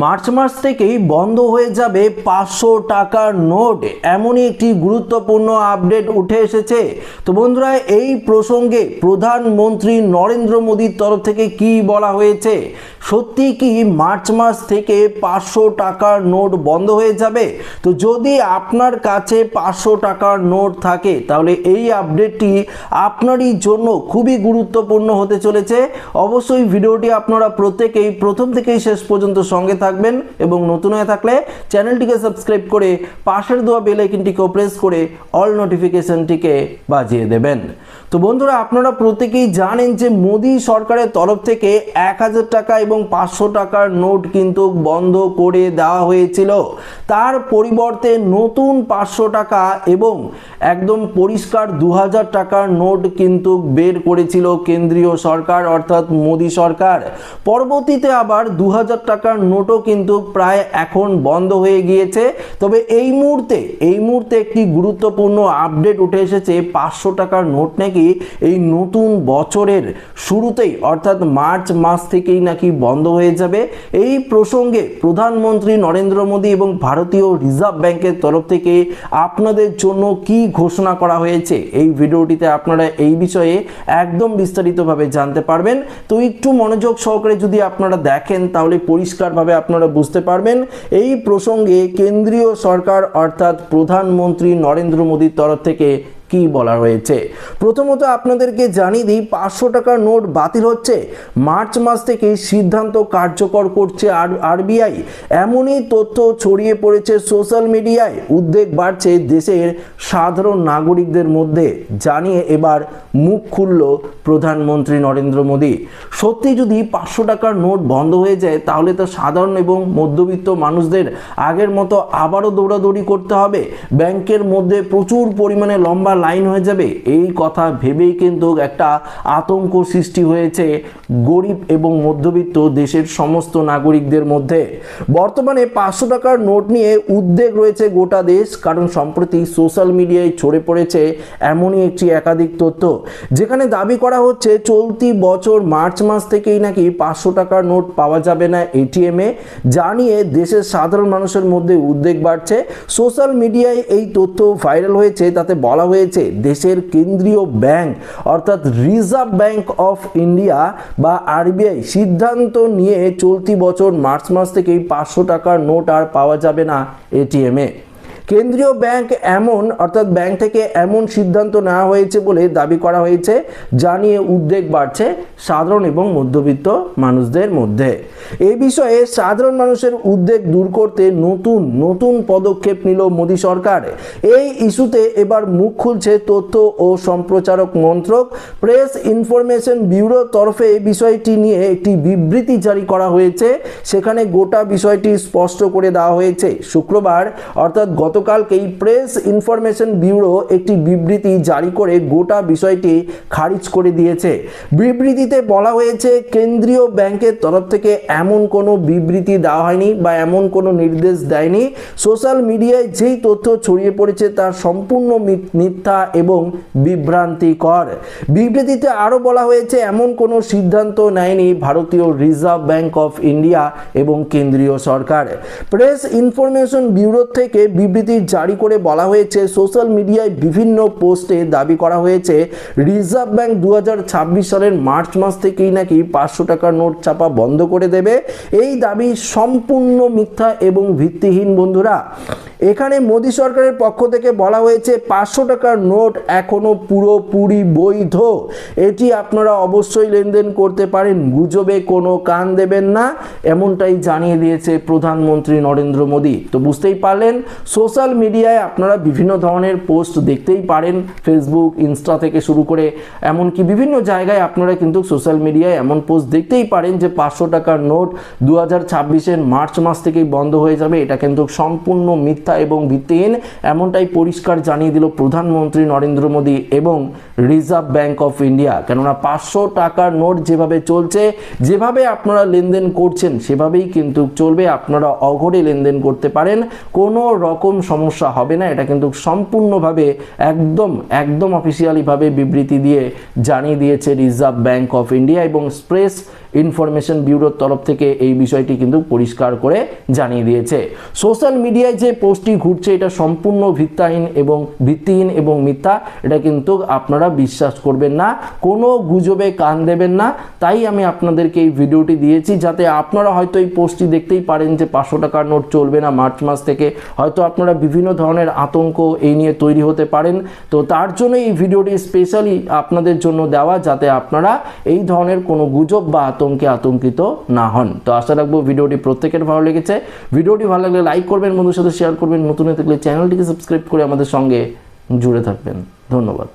March মাস থেকেই বন্ধ হয়ে যাবে 500 টাকার নোট, এমনই একটি গুরুত্বপূর্ণ আপডেট উঠে এসেছে। তো বন্ধুরা, এই প্রসঙ্গে প্রধানমন্ত্রী নরেন্দ্র মোদীর তরফ থেকে কি বলা হয়েছে? সত্যি কি মার্চ মাস থেকে 500 টাকার নোট বন্ধ হয়ে যাবে? তো যদি আপনার কাছে 500 টাকার নোট থাকে তাহলে এই আপডেটটি আপনারই জন্য খুবই গুরুত্বপূর্ণ হতে চলেছে। অবশ্যই ভিডিওটি আপনারা প্রত্যেকেই প্রথম থেকেই শেষ পর্যন্ত সঙ্গে থাকবেন এবং নতুন হয়ে থাকলে চ্যানেলটিকে সাবস্ক্রাইব করে পাশের দেওয়া বেল আইকনটিকে প্রেস করে অল নোটিফিকেশনটিকে বাজিয়ে দেবেন। তো বন্ধুরা, আপনারা প্রত্যেকেই জানেন যে মোদী সরকারের তরফ থেকে 1000 টাকা এবং 500 টাকার নোট কিন্তু বন্ধ করে দেওয়া হয়েছিল। তার পরিবর্তে নতুন 500 টাকা এবং একদম পরিষ্কার 2000 টাকার নোট কিন্তু বের করেছিল কেন্দ্রীয় সরকার অর্থাৎ মোদী সরকার। পরবর্তীতে আবার 2000 টাকার নোটও কিন্তু প্রায় এখন বন্ধ হয়ে গিয়েছে। তবে এই মুহূর্তে একটি গুরুত্বপূর্ণ আপডেট উঠে এসেছে। 500 টাকার নোট নাকি এই নতুন বছরের শুরুতেই অর্থাৎ মার্চ মাস থেকেই নাকি বন্ধ হয়ে যাবে। এই প্রসঙ্গে প্রধানমন্ত্রী নরেন্দ্র মোদী এবং ভারতীয় রিজার্ভ ব্যাংকের তরফ থেকে আপনাদের জন্য কি ঘোষণা করা হয়েছে, এই ভিডিওটিতে আপনারা এই বিষয়ে একদম বিস্তারিতভাবে জানতে পারবেন। তো একটু মনোযোগ সহকারে যদি আপনারা দেখেন তাহলে পরিষ্কারভাবে আপনারা বুঝতে পারবেন এই প্রসঙ্গে কেন্দ্রীয় সরকার অর্থাৎ প্রধানমন্ত্রী নরেন্দ্র মোদীর তরফ থেকে কি বলা হয়েছে। প্রথমত আপনাদেরকে জানিয়ে দিই, 500 টাকার নোট বাতিল হচ্ছে। মার্চ মাস থেকে সিদ্ধান্ত কার্যকর করছে আরবিআই। এমনই তথ্য ছড়িয়ে পড়েছে সোশ্যাল মিডিয়ায়। উদ্বেগ বাড়ছে দেশের সাধারণ নাগরিকদের মধ্যে, জানিয়ে এবার মুখ খুলল প্রধানমন্ত্রী নরেন্দ্র মোদী। সত্যি যদি 500 টাকার নোট বন্ধ হয়ে যায় তাহলে তো সাধারণ এবং মধ্যবিত্ত মানুষদের আগের মতো আবারও দৌড়াদৌড়ি করতে হবে, ব্যাংকের মধ্যে প্রচুর পরিমাণে লম্বা লাইন হয়ে যাবে। এই কথা ভেবেই কিন্তু একটা আতঙ্ক সৃষ্টি হয়েছে গরিব এবং মধ্যবিত্ত দেশের সমস্ত নাগরিকদের মধ্যে। বর্তমানে 500 টাকার নোট নিয়ে উদ্বেগ রয়েছে গোটা দেশ, কারণ সম্প্রতি সোশ্যাল মিডিয়ায় ছড়ে পড়েছে এমনই একটি একাধিক তথ্য, যেখানে দাবি করা হচ্ছে চলতি বছর মার্চ মাস থেকেই নাকি 500 টাকার নোট পাওয়া যাবে না এটিএমে, যা নিয়ে দেশের সাধারণ মানুষের মধ্যে উদ্বেগ বাড়ছে। সোশ্যাল মিডিয়ায় এই তথ্য ভাইরাল হয়েছে, তাতে বলা হয়েছে দেশের কেন্দ্রীয় ব্যাংক অর্থাৎ রিজার্ভ ব্যাংক অফ ইন্ডিয়া বা আরবিআই সিদ্ধান্ত নিয়ে চলতি বছর মার্চ মাস থেকেই 500 টাকার নোট আর পাওয়া যাবে না এটিএমে। কেন্দ্রীয় ব্যাংক ব্যাংক থেকে এমন সিদ্ধান্ত নেওয়া হয়েছে বলে দাবি করা হয়েছে, যা নিয়ে উদ্বেগ বাড়ছে সাধারণ এবং মধ্যবিত্ত মানুষদের মধ্যে। এই বিষয়ে সাধারণ মানুষের উদ্বেগ দূর করতে নতুন পদক্ষেপ নিল মোদী সরকার। এই ইস্যুতে এবার মুখ খুলছে তথ্য ও সম্প্রচারক মন্ত্রক। প্রেস ইনফরমেশন ব্যুরোর তরফে এই বিষয়টি নিয়ে একটি বিবৃতি জারি করা হয়েছে। সেখানে গোটা বিষয়টি স্পষ্ট করে দেওয়া হয়েছে। শুক্রবার অর্থাৎ গতকালকেই প্রেস ইনফরমেশন ব্যুরো একটি বিবৃতি জারি করে গোটা বিষয়টি খারিজ করে দিয়েছে। বিবৃতিতে বলা হয়েছে কেন্দ্রীয় ব্যাংকের তরফ থেকে এমন কোনো বিবৃতি দেওয়া হয়নি বা এমন কোনো নির্দেশ দেয়নি। সোশ্যাল মিডিয়ায় যেই তথ্য ছড়িয়ে পড়েছে তা সম্পূর্ণ মিথ্যা এবং বিভ্রান্তিকর। বিবৃতিতে আরও বলা হয়েছে এমন কোনো সিদ্ধান্ত নেয়নি ভারতীয় রিজার্ভ ব্যাংক অফ ইন্ডিয়া এবং কেন্দ্রীয় সরকার। প্রেস ইনফরমেশন ব্যুরো থেকে বিবৃতি জারি করে বলা হয়েছে সোশ্যাল মিডিয়ায় বিভিন্ন পোস্টে দাবি করা হয়েছে রিজার্ভ ব্যাংক 2026 সালের মার্চ মাস থেকেই নাকি 500 টাকার নোট ছাপা বন্ধ করে দেবে। এই দাবি সম্পূর্ণ মিথ্যা এবং ভিত্তিহীন। বন্ধুরা, এখানে মোদী সরকারের পক্ষ থেকে বলা হয়েছে 500 টাকার নোট এখনো পুরোপুরি বৈধ। এটি আপনারা অবশ্যই লেনদেন করতে পারেন, গুজবে কোনো কান দেবেন না, এমনটাই জানিয়ে দিয়েছে প্রধানমন্ত্রী নরেন্দ্র মোদী। তো বুঝতেই পারলেন, সোশ্যাল মিডিয়ায় আপনারা বিভিন্ন ধরনের পোস্ট দেখতেই পারেন, ফেসবুক, ইনস্টা থেকে শুরু করে এমনকি বিভিন্ন জায়গায় আপনারা কিন্তু সোশ্যাল মিডিয়ায় এমন পোস্ট দেখতেই পারেন যে 500 টাকার নোট 2026-এর মার্চ মাস থেকেই বন্ধ হয়ে যাবে। এটা কিন্তু সম্পূর্ণ মিথ্যা এবং ভিত্তিহীন, এমনটাই পরিষ্কার জানিয়ে দিল প্রধানমন্ত্রী নরেন্দ্র মোদী এবং রিজার্ভ ব্যাংক অফ ইন্ডিয়া। কেননা 500 টাকার নোট যেভাবে চলছে, যেভাবে আপনারা লেনদেন করছেন সেভাবেই কিন্তু চলবে। আপনারা অঘরে লেনদেন করতে পারেন, কোনো রকম সমস্যা হবে না। এটা কিন্তু সম্পূর্ণভাবে একদম অফিসিয়ালিভাবে বিবৃতি দিয়ে জানিয়ে দিয়েছে রিজার্ভ ব্যাংক অফ ইন্ডিয়া এবং প্রেস ইনফরমেশন ব্যুরোর তরফ থেকে এই বিষয়টি কিন্তু পরিষ্কার করে জানিয়ে দিয়েছে। সোশ্যাল মিডিয়ায় যে পোস্টটি ঘুরছে এটা সম্পূর্ণ ভিত্তিহীন এবং মিথ্যা, এটা কিন্তু আপনারা বিশ্বাস করবেন না, কোনো গুজবে কান দেবেন না। তাই আমি আপনাদেরকে এই ভিডিওটি দিয়েছি যাতে আপনারা হয়তো এই পোস্টটি দেখতেই পারেন যে 500 টাকার নোট চলবে না মার্চ মাস থেকে, হয়তো আপনারা বিভিন্ন ধরনের আতঙ্ক এই নিয়ে তৈরি হতে পারেন। তো তার জন্য এই ভিডিওটি স্পেশালি আপনাদের জন্য দেওয়া, যাতে আপনারা এই ধরনের কোনো গুজব বা আতঙ্কে আতঙ্কিত না হন। তো আশা রাখবো ভিডিওটি প্রত্যেকের ভালো লেগেছে। ভিডিওটি ভালো লাগলে লাইক করবেন, বন্ধুর সাথে শেয়ার করবেন, নতুন হয়ে থাকলে চ্যানেলটিকে সাবস্ক্রাইব করে আমাদের সঙ্গে জুড়ে থাকবেন। ধন্যবাদ।